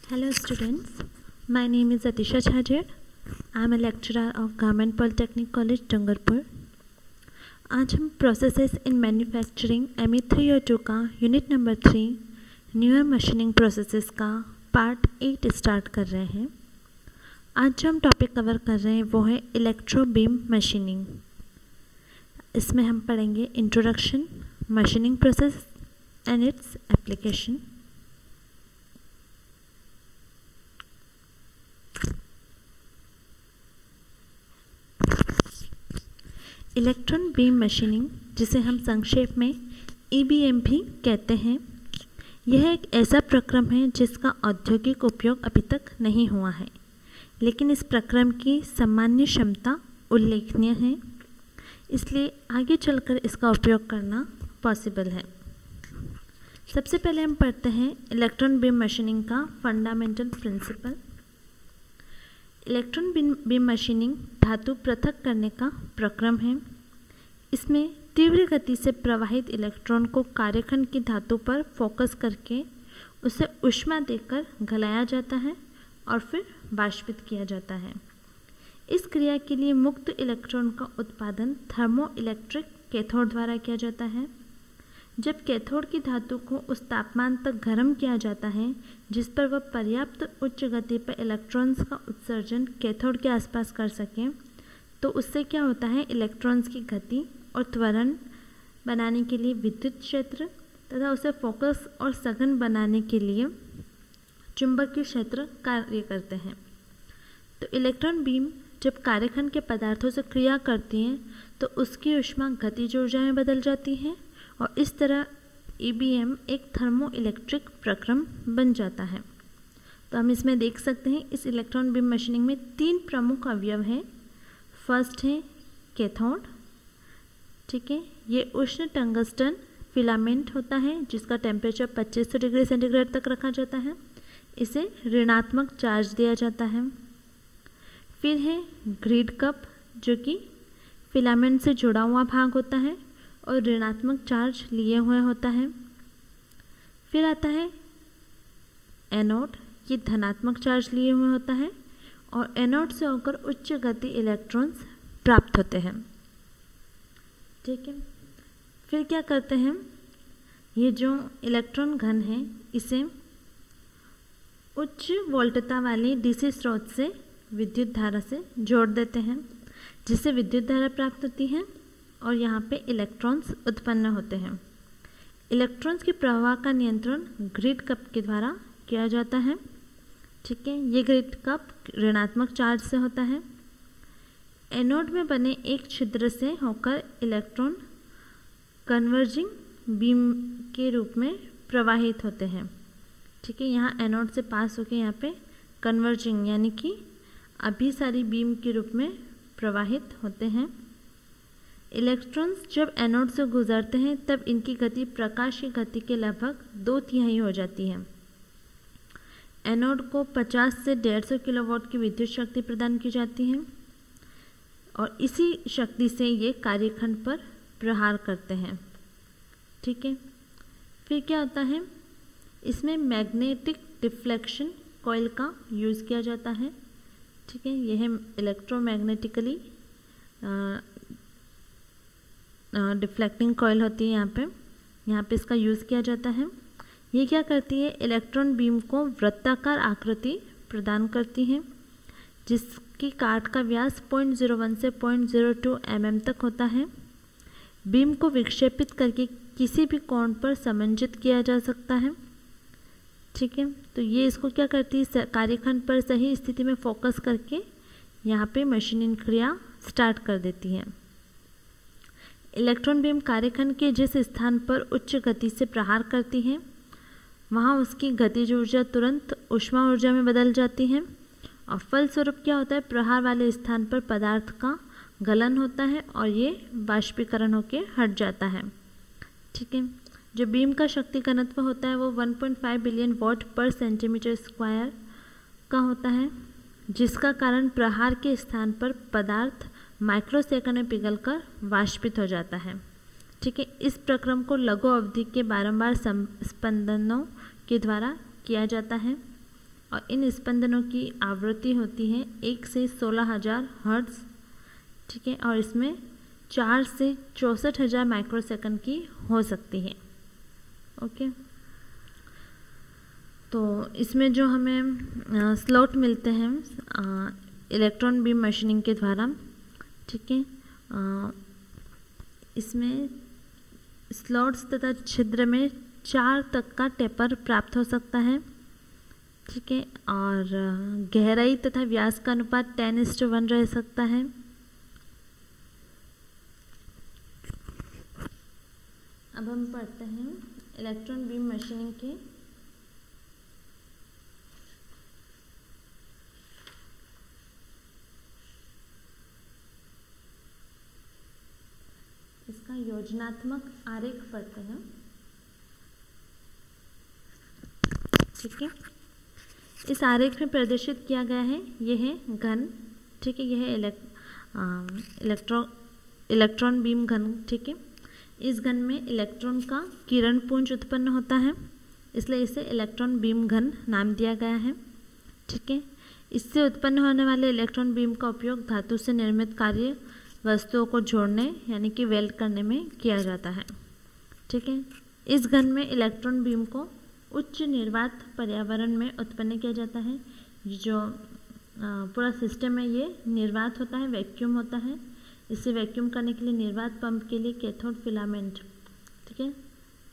Hello students, my name is Atisha Chhajer. I am a lecturer of Government Polytechnic College, Dungarpur. आज हम processes in manufacturing ME 3 और 2 का unit number 3 newer machining processes का part 8 start कर रहे हैं। आज जो हम टॉपिक कवर कर रहे हैं वो है इलेक्ट्रो बीम मशीनिंग। इसमें हम पढ़ेंगे introduction, machining process and its application. Electron beam machining, जिसे हम संक्षेप में EBM भी कहते हैं, यह एक ऐसा प्रक्रम है जिसका औद्योगिक उपयोग अभी तक नहीं हुआ है, लेकिन इस प्रक्रम की सामान्य क्षमता उल्लेखनीय है, इसलिए आगे चलकर इसका उपयोग करना पॉसिबल है। सबसे पहले हम पढ़ते हैं इलेक्ट्रॉन बीम मशीनिंग का fundamental principle. Electron beam machining धातु पृथक करने का प्रक्रम है। इसमें तीव्र गति से प्रवाहित इलेक्ट्रॉन को कार्यखंड की धातु पर फोकस करके उसे ऊष्मा देकर गलाया जाता है और फिर वाष्पित किया जाता है। इस क्रिया के लिए मुक्त इलेक्ट्रॉन का उत्पादन थर्मोइलेक्ट्रिक कैथोड द्वारा किया जाता है। जब कैथोड की धातु को उस तापमान तक गर्म किया जाता है जिस पर वह पर्याप्त उच्च गति पर इलेक्ट्रॉन्स का उत्सर्जन कैथोड के आसपास कर सके, तो उससे क्या होता है, इलेक्ट्रॉन्स की गति और त्वरण बनाने के लिए विद्युत क्षेत्र तथा उसे फोकस और सघन बनाने के लिए चुंबकीय क्षेत्र कार्य करते हैं। तो इलेक्ट्रॉन बीम जब कार्यखंड के पदार्थों से क्रिया करती हैं तो उसकी ऊष्मा गतिज ऊर्जा में बदल जाती है और इस तरह EBM एक थर्मोइलेक्ट्रिक प्रक्रम बन जाता है। तो हम इसमें देख सकते हैं इस इलेक्ट्रॉन बीम मशीनिंग में 3 प्रमुख अवयव हैं। फर्स्ट है कैथोड, ठीक है, ये उष्ण टंगस्टन फिलामेंट होता है जिसका टेम्परेचर 2500 डिग्री सेंटीग्रेड तक रखा जाता है। इसे ऋणात्मक चार्ज दिया जाता है। फिर है ग्रिड कप, जो कि फिलामेंट से जुड़ा हुआ भाग होता है और ऋणात्मक चार्ज लिए हुए होता है। फिर आता है एनोड, ये धनात्मक चार्ज लिए हुए होता है और एनोड से होकर उच्च गति इलेक्ट्रॉन्स प्राप्त होते हैं, ठीक है। फिर क्या करते हैं, ये जो इलेक्ट्रॉन घन है इसे उच्च वोल्टता वाले DC स्रोत से विद्युत धारा से जोड़ देते हैं, जिससे विद्युत धारा प्राप्त होती है और यहाँ पे इलेक्ट्रॉन्स उत्पन्न होते हैं। इलेक्ट्रॉन्स के प्रवाह का नियंत्रण ग्रिड कप के द्वारा किया जाता है, ठीक है। ये ग्रिड कप ऋणात्मक चार्ज से होता है। एनोड में बने एक छिद्र से होकर इलेक्ट्रॉन कन्वर्जिंग बीम के रूप में प्रवाहित होते हैं, ठीक है। यहाँ एनोड से पास होकर यहाँ पे कन्वर्जिंग यानी कि अभिसारी बीम के रूप में प्रवाहित होते हैं। इलेक्ट्रॉन्स जब एनोड से गुजरते हैं तब इनकी गति प्रकाश की गति के लगभग 2/3 हो जाती है। एनोड को 50 से 150 किलोवाट की विद्युत शक्ति प्रदान की जाती है और इसी शक्ति से ये कार्यखंड पर प्रहार करते हैं, ठीक है। फिर क्या होता है, इसमें मैग्नेटिक डिफ्लेक्शन कॉइल का यूज़ किया जाता है, ठीक है। यह इलेक्ट्रोमैग्नेटिकली डिफ्लेक्टिंग कॉइल होती है। यहाँ पे इसका यूज़ किया जाता है। ये क्या करती है, इलेक्ट्रॉन बीम को वृत्ताकार आकृति प्रदान करती है, जिसकी काट का व्यास 0.01 से 0.02 mm तक होता है। बीम को विक्षेपित करके किसी भी कोण पर समंजित किया जा सकता है, ठीक है। तो ये इसको क्या करती है, कार्यखंड पर सही स्थिति में फोकस करके यहाँ पे मशीनिंग क्रिया स्टार्ट कर देती है। इलेक्ट्रॉन बीम कार्यखंड के जिस स्थान पर उच्च गति से प्रहार करती है वहाँ उसकी गतिज ऊर्जा तुरंत ऊष्मा ऊर्जा में बदल जाती है और फलस्वरूप क्या होता है, प्रहार वाले स्थान पर पदार्थ का गलन होता है और ये वाष्पीकरण होकर हट जाता है, ठीक है। जो बीम का शक्ति घनत्व होता है वो 1.5 बिलियन वाट पर सेंटीमीटर स्क्वायर का होता है, जिसका कारण प्रहार के स्थान पर पदार्थ माइक्रोसेकंड में पिघलकर वाष्पित हो जाता है, ठीक है। इस प्रक्रम को लघु अवधि के बारंबार स्पंदनों के द्वारा किया जाता है। और इन स्पंदनों की आवृत्ति होती है 1 से 16,000 हर्ट्ज, ठीक है, और इसमें 4 से 64,000 माइक्रोसेकंड की हो सकती है। ओके, तो इसमें जो हमें स्लॉट मिलते हैं इलेक्ट्रॉन बीम मशीनिंग के द्वारा, ठीक है, इसमें स्लॉट्स तथा छिद्र में 4 तक का टेपर प्राप्त हो सकता है, ठीक है, और गहराई तथा व्यास का अनुपात 10:1 रह सकता है। अब हम पढ़ते हैं इलेक्ट्रॉन बीम मशीनिंग के इसका योजनात्मक आरेख पढ़ते हैं, ठीक है। इस आरेख में प्रदर्शित किया गया है, यह है घन, ठीक है, यह है इलेक्ट्रॉन बीम घन, ठीक है। इस घन में इलेक्ट्रॉन का किरण पुंज उत्पन्न होता है, इसलिए इसे इलेक्ट्रॉन बीम घन नाम दिया गया है, ठीक है। इससे उत्पन्न होने वाले इलेक्ट्रॉन बीम का उपयोग धातु से निर्मित कार्य वस्तुओं को जोड़ने यानी कि वेल्ड करने में किया जाता है, ठीक है। इस घन में इलेक्ट्रॉन बीम को उच्च निर्वात पर्यावरण में उत्पन्न किया जाता है। जो पूरा सिस्टम है ये निर्वात होता है, वैक्यूम होता है। इसे वैक्यूम करने के लिए निर्वात पंप के लिए कैथोड फिलामेंट, ठीक है,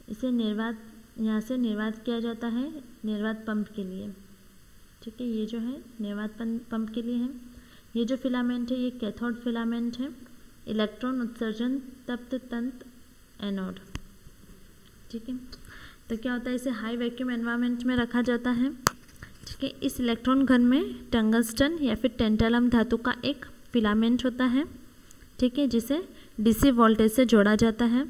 इसे निर्वात यहाँ से निर्वात किया जाता है निर्वात पंप के लिए, ठीक है। ये जो है निर्वात पंप के लिए है। ये जो फिलामेंट है ये कैथोड फिलामेंट है। इलेक्ट्रॉन उत्सर्जन तप्त तंत्र एनोड, ठीक है। तो क्या होता है, इसे हाई वैक्यूम एनवायरनमेंट में रखा जाता है, ठीक है। इस इलेक्ट्रॉन घन में टंगस्टन या फिर टेंटालम धातु का एक फिलामेंट होता है, ठीक है, जिसे डीसी वोल्टेज से जोड़ा जाता है।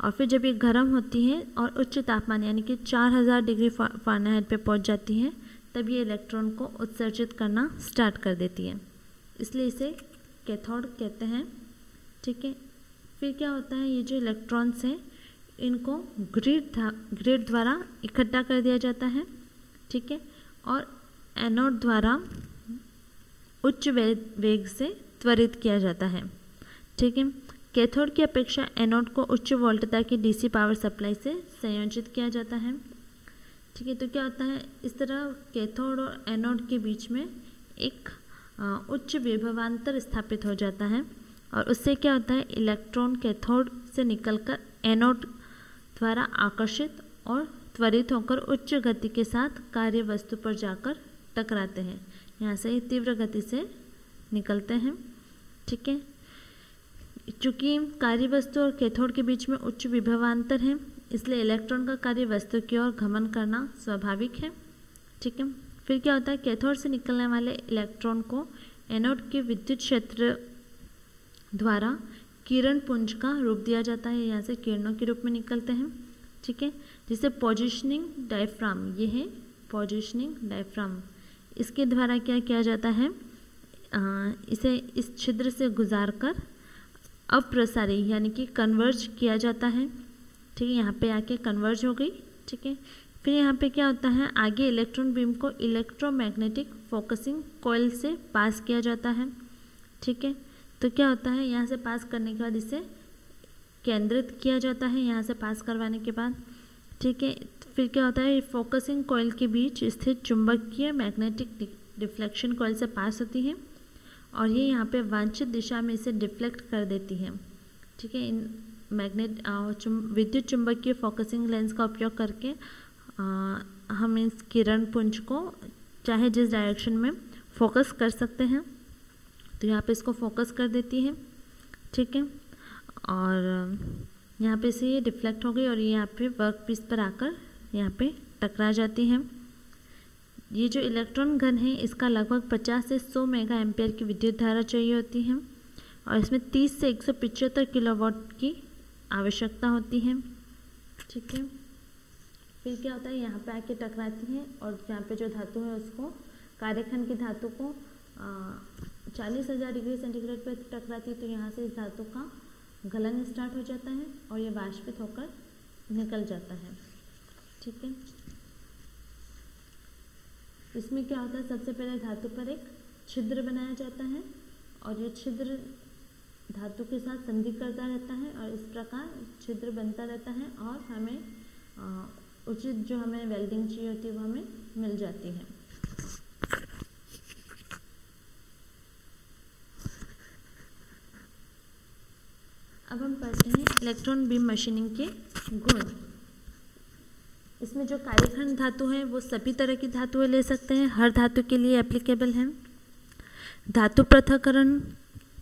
और फिर जब ये गर्म होती है और उच्च तापमान यानी कि 4000 डिग्री फ़ारेनहाइट पे पहुंच जाती है, तब ये इलेक्ट्रॉन को उत्सर्जित करना स्टार्ट कर देती है, इसलिए इसे कैथोड कहते हैं, ठीक है। फिर क्या होता है, ये जो इलेक्ट्रॉन्स हैं इनको ग्रिड द्वारा इकट्ठा कर दिया जाता है, ठीक है, और एनोड द्वारा उच्च वेग से त्वरित किया जाता है, ठीक है। कैथोड की अपेक्षा एनोड को उच्च वोल्टता की डीसी पावर सप्लाई से संयोजित किया जाता है, ठीक है। तो क्या होता है, इस तरह कैथोड और एनोड के बीच में एक उच्च विभवांतर स्थापित हो जाता है और उससे क्या होता है, इलेक्ट्रॉन कैथोड से निकलकर एनोड द्वारा आकर्षित और त्वरित होकर उच्च गति के साथ कार्य वस्तु पर जाकर टकराते हैं। यहाँ से तीव्र गति से निकलते हैं, ठीक है। चूँकि कार्य वस्तु और कैथोड के बीच में उच्च विभवांतर है, इसलिए इलेक्ट्रॉन का कार्य वस्तु की ओर गमन करना स्वाभाविक है, ठीक है। फिर क्या होता है, कैथोड से निकलने वाले इलेक्ट्रॉन को एनोड के विद्युत क्षेत्र द्वारा किरण पुंज का रूप दिया जाता है। यहाँ से किरणों के रूप में निकलते हैं, ठीक है, जिसे पोजिशनिंग डायफ्राम, ये है पोजिशनिंग डायफ्राम, इसके द्वारा क्या किया जाता है, इसे इस छिद्र से गुजार कर अप्रसारी यानी कि कन्वर्ज किया जाता है, ठीक है। यहाँ पे आके कन्वर्ज हो गई, ठीक है। फिर यहाँ पे क्या होता है, आगे इलेक्ट्रॉन बीम को इलेक्ट्रोमैग्नेटिक फोकसिंग कॉइल से पास किया जाता है, ठीक है। तो क्या होता है, यहाँ से पास करने के बाद इसे केंद्रित किया जाता है, यहाँ से पास करवाने के बाद, ठीक है। फिर क्या होता है, फोकसिंग कॉइल के बीच स्थित चुंबकीय मैग्नेटिक डिफ्लेक्शन कॉइल से पास होती है और ये यहाँ पे वांछित दिशा में इसे डिफ्लेक्ट कर देती है, ठीक है। इन विद्युत चुंबकीय फोकसिंग लेंस का उपयोग करके हम इस किरण पुंज को चाहे जिस डायरेक्शन में फोकस कर सकते हैं, तो यहाँ पे इसको फोकस कर देती है, ठीक है। और यहाँ पे से ये डिफ्लेक्ट हो गई और ये यहाँ पे वर्क पीस पर आकर यहाँ पे टकरा जाती है। ये जो इलेक्ट्रॉन घन है इसका लगभग 50 से 100 मेगा एम्पेयर की विद्युत धारा चाहिए होती है और इसमें 30 से 175 किलोवाट की आवश्यकता होती है, ठीक है। फिर क्या होता है, यहाँ पे आके टकराती है और यहाँ पे जो धातु है उसको, कार्यखंड की धातु को 40,000 डिग्री सेंटीग्रेड पे टकराती है, तो यहाँ से इस धातु का गलन स्टार्ट हो जाता है और ये वाष्पित होकर निकल जाता है, ठीक है। इसमें क्या होता है, सबसे पहले धातु पर एक छिद्र बनाया जाता है और ये छिद्र धातु के साथ संधि करता रहता है और इस प्रकार छिद्र बनता रहता है और हमें उचित जो हमें वेल्डिंग चाहिए होती है वो हमें मिल जाती है। अब हम पढ़ते हैं इलेक्ट्रॉन बीम मशीनिंग के गुण। इसमें जो कार्यखंड धातु है वो सभी तरह की धातुएं ले सकते हैं, हर धातु के लिए एप्लीकेबल है। धातु पृथक्करण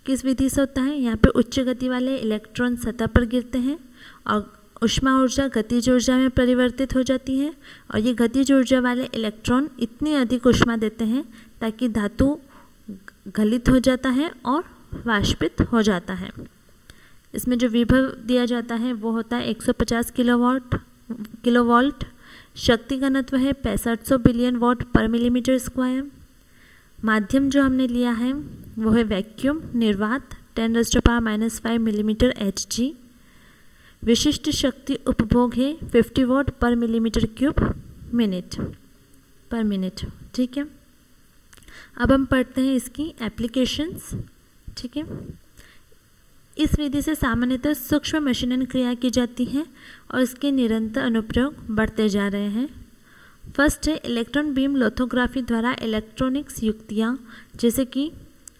किस विधि से होता है, यहाँ पे उच्च गति वाले इलेक्ट्रॉन सतह पर गिरते हैं और ऊष्मा ऊर्जा गतिज ऊर्जा में परिवर्तित हो जाती है और ये गतिज ऊर्जा वाले इलेक्ट्रॉन इतनी अधिक ऊष्मा देते हैं ताकि धातु गलित हो जाता है और वाष्पित हो जाता है। इसमें जो विभव दिया जाता है वो होता है 150 किलोवोल्ट, शक्ति घनत्व है 6500 बिलियन वॉट पर मिलीमीटर स्क्वायर। माध्यम जो हमने लिया है वो है वैक्यूम निर्वात 10⁻⁻5 मिलीमीटर Hg। विशिष्ट शक्ति उपभोग है 50 वॉट पर मिलीमीटर क्यूब पर मिनट। ठीक है, अब हम पढ़ते हैं इसकी एप्लीकेशंस। ठीक है, इस विधि से सामान्यतः सूक्ष्म मशीनन क्रिया की जाती है और इसके निरंतर अनुप्रयोग बढ़ते जा रहे हैं। फर्स्ट है इलेक्ट्रॉन बीम लिथोग्राफी द्वारा इलेक्ट्रॉनिक्स युक्तियाँ जैसे कि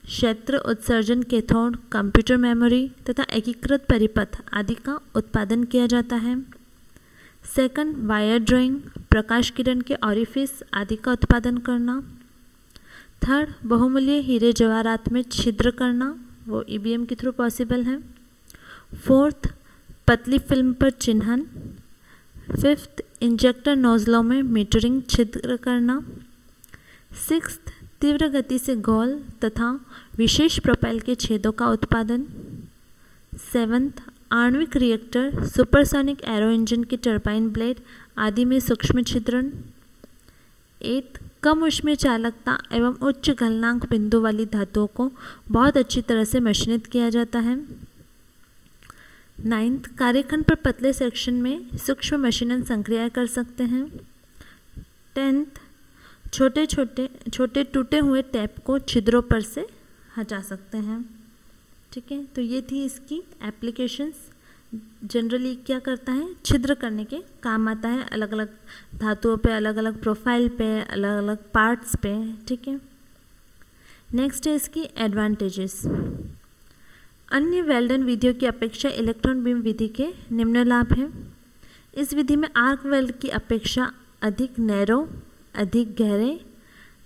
क्षेत्र उत्सर्जन कैथोड, कंप्यूटर मेमोरी तथा एकीकृत परिपथ आदि का उत्पादन किया जाता है। सेकंड वायर ड्राइंग, प्रकाश किरण के ऑरिफिस आदि का उत्पादन करना। थर्ड बहुमूल्य हीरे जवाहरात में छिद्र करना, वो ईबीएम के थ्रू पॉसिबल है। फोर्थ पतली फिल्म पर चिन्हन। फिफ्थ इंजेक्टर नोजलों में मीटरिंग छिद्र करना। सिक्स्थ तीव्र गति से गोल तथा विशेष प्रोपेल के छेदों का उत्पादन। सेवंथ आणविक रिएक्टर, सुपरसोनिक एरो इंजन के टरबाइन ब्लेड आदि में सूक्ष्म छिद्रण। एथ कम ऊष्मीय चालकता एवं उच्च गलनांक बिंदु वाली धातुओं को बहुत अच्छी तरह से मशीनित किया जाता है। नाइन्थ कार्यखंड पर पतले सेक्शन में सूक्ष्म मशीनन संक्रिया कर सकते हैं। टेंथ छोटे टूटे हुए टैप को छिद्रों पर से हटा सकते हैं। ठीक है, तो ये थी इसकी एप्लीकेशंस। जनरली क्या करता है, छिद्र करने के काम आता है, अलग अलग धातुओं पे, अलग अलग प्रोफाइल पे, अलग अलग पार्ट्स पे। ठीक है, नेक्स्ट है इसकी एडवांटेजेस। अन्य वेल्डन विधियों की अपेक्षा इलेक्ट्रॉन बीम विधि के निम्न लाभ हैं। इस विधि में आर्क वेल्ड की अपेक्षा अधिक नैरो, अधिक गहरे,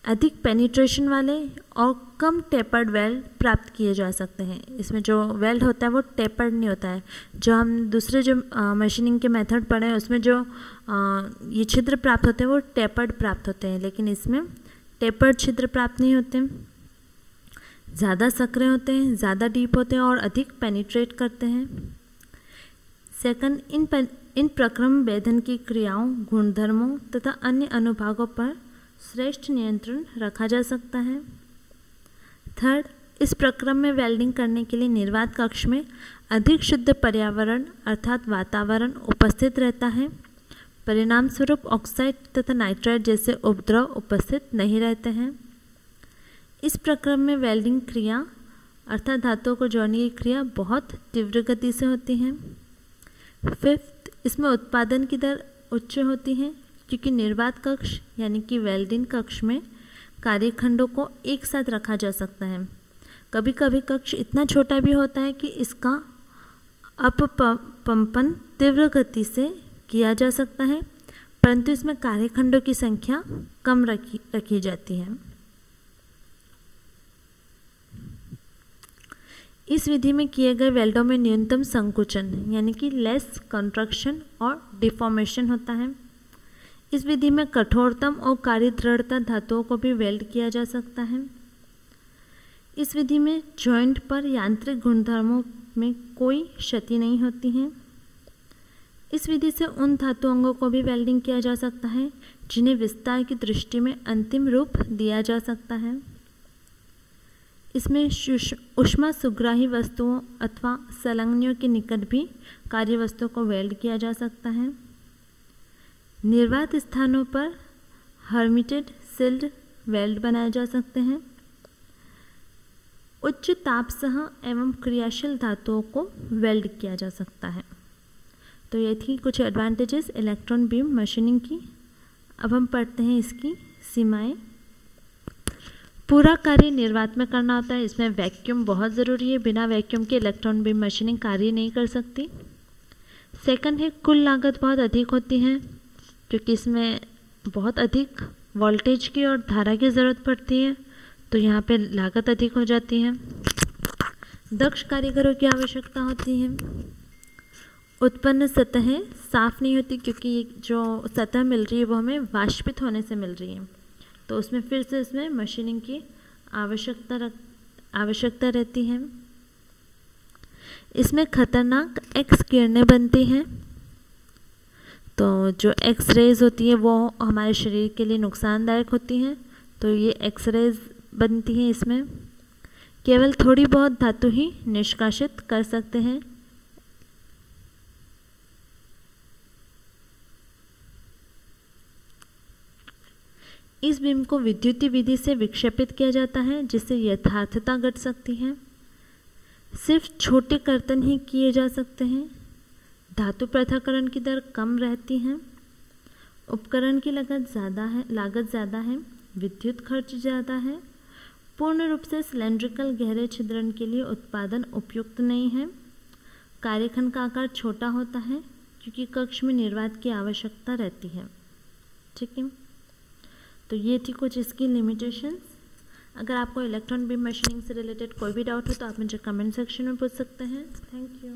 अधिक पेनिट्रेशन वाले और कम टेपर्ड वेल्ड प्राप्त किए जा सकते हैं। इसमें जो वेल्ड होता है वो टेपर्ड नहीं होता है। जो हम दूसरे जो मशीनिंग के मेथड पढ़े हैं उसमें जो ये छिद्र प्राप्त होते हैं वो टेपर्ड प्राप्त होते हैं, लेकिन इसमें टेपर्ड छिद्र प्राप्त नहीं होते। ज़्यादा सक्रिय होते हैं, ज़्यादा डीप होते हैं और अधिक पेनिट्रेट करते हैं। सेकंड, इन प्रक्रम भेदन की क्रियाओं, गुणधर्मों तथा अन्य अनुभागों पर श्रेष्ठ नियंत्रण रखा जा सकता है। थर्ड, इस प्रक्रम में वेल्डिंग करने के लिए निर्वात कक्ष में अधिक शुद्ध पर्यावरण अर्थात वातावरण उपस्थित रहता है। परिणाम स्वरूप ऑक्साइड तथा नाइट्राइड जैसे उपद्रव उपस्थित नहीं रहते हैं। इस प्रक्रम में वेल्डिंग क्रिया अर्थात धातुओं को जोड़ने की क्रिया बहुत तीव्र गति से होती है। फिफ्थ, इसमें उत्पादन की दर उच्च होती है क्योंकि निर्वात कक्ष यानी कि वेल्डिंग कक्ष में कार्यखंडों को एक साथ रखा जा सकता है। कभी कभी कक्ष इतना छोटा भी होता है कि इसका अपपंपन तीव्र गति से किया जा सकता है, परंतु इसमें कार्यखंडों की संख्या कम रखी जाती है। इस विधि में किए गए वेल्डों में न्यूनतम संकुचन यानी कि लेस कंट्रक्शन और डिफॉर्मेशन होता है। इस विधि में कठोरतम और कार्यदृढ़ता धातुओं को भी वेल्ड किया जा सकता है। इस विधि में जॉइंट पर यांत्रिक गुणधर्मों में कोई क्षति नहीं होती है। इस विधि से उन धातु अंगों को भी वेल्डिंग किया जा सकता है जिन्हें विस्तार की दृष्टि में अंतिम रूप दिया जा सकता है। इसमें ऊष्मा सुग्राही वस्तुओं अथवा संलग्नियों के निकट भी कार्य वस्तुओं को वेल्ड किया जा सकता है। निर्वात स्थानों पर हर्मिटेड सिल्ड वेल्ड बनाए जा सकते हैं। उच्च ताप सह एवं क्रियाशील धातुओं को वेल्ड किया जा सकता है। तो ये थी कुछ एडवांटेजेस इलेक्ट्रॉन बीम मशीनिंग की। अब हम पढ़ते हैं इसकी सीमाएं। पूरा कार्य निर्वात में करना होता है, इसमें वैक्यूम बहुत ज़रूरी है, बिना वैक्यूम के इलेक्ट्रॉन बीम मशीनिंग कार्य नहीं कर सकती। सेकंड है कुल लागत बहुत अधिक होती है, क्योंकि इसमें बहुत अधिक वोल्टेज की और धारा की ज़रूरत पड़ती है, तो यहाँ पे लागत अधिक हो जाती है। दक्ष कारीगरों की आवश्यकता होती है। उत्पन्न सतहें साफ नहीं होती, क्योंकि ये जो सतह मिल रही है वो हमें वाष्पित होने से मिल रही है, तो उसमें फिर से इसमें मशीनिंग की आवश्यकता रहती है। इसमें खतरनाक एक्स किरणें बनती हैं, तो जो एक्स रेज होती है वो हमारे शरीर के लिए नुकसानदायक होती हैं, तो ये एक्स रेज बनती हैं। इसमें केवल थोड़ी बहुत धातु ही निष्कासित कर सकते हैं। इस बीम को विद्युतीय विधि से विक्षेपित किया जाता है, जिससे यथार्थता घट सकती है। सिर्फ छोटे कर्तन ही किए जा सकते हैं। धातु पृथक्करण की दर कम रहती है। उपकरण की लागत ज़्यादा है, विद्युत खर्च ज़्यादा है। पूर्ण रूप से सिलेंड्रिकल गहरे छिद्रण के लिए उत्पादन उपयुक्त नहीं है। कार्यखंड का आकार छोटा होता है, क्योंकि कक्ष में निर्वात की आवश्यकता रहती है। ठीक है, तो ये थी कुछ इसकी लिमिटेशंस। अगर आपको इलेक्ट्रॉन बीम मशीनिंग से रिलेटेड कोई भी डाउट हो तो आप मुझे कमेंट सेक्शन में पूछ सकते हैं। Thank you.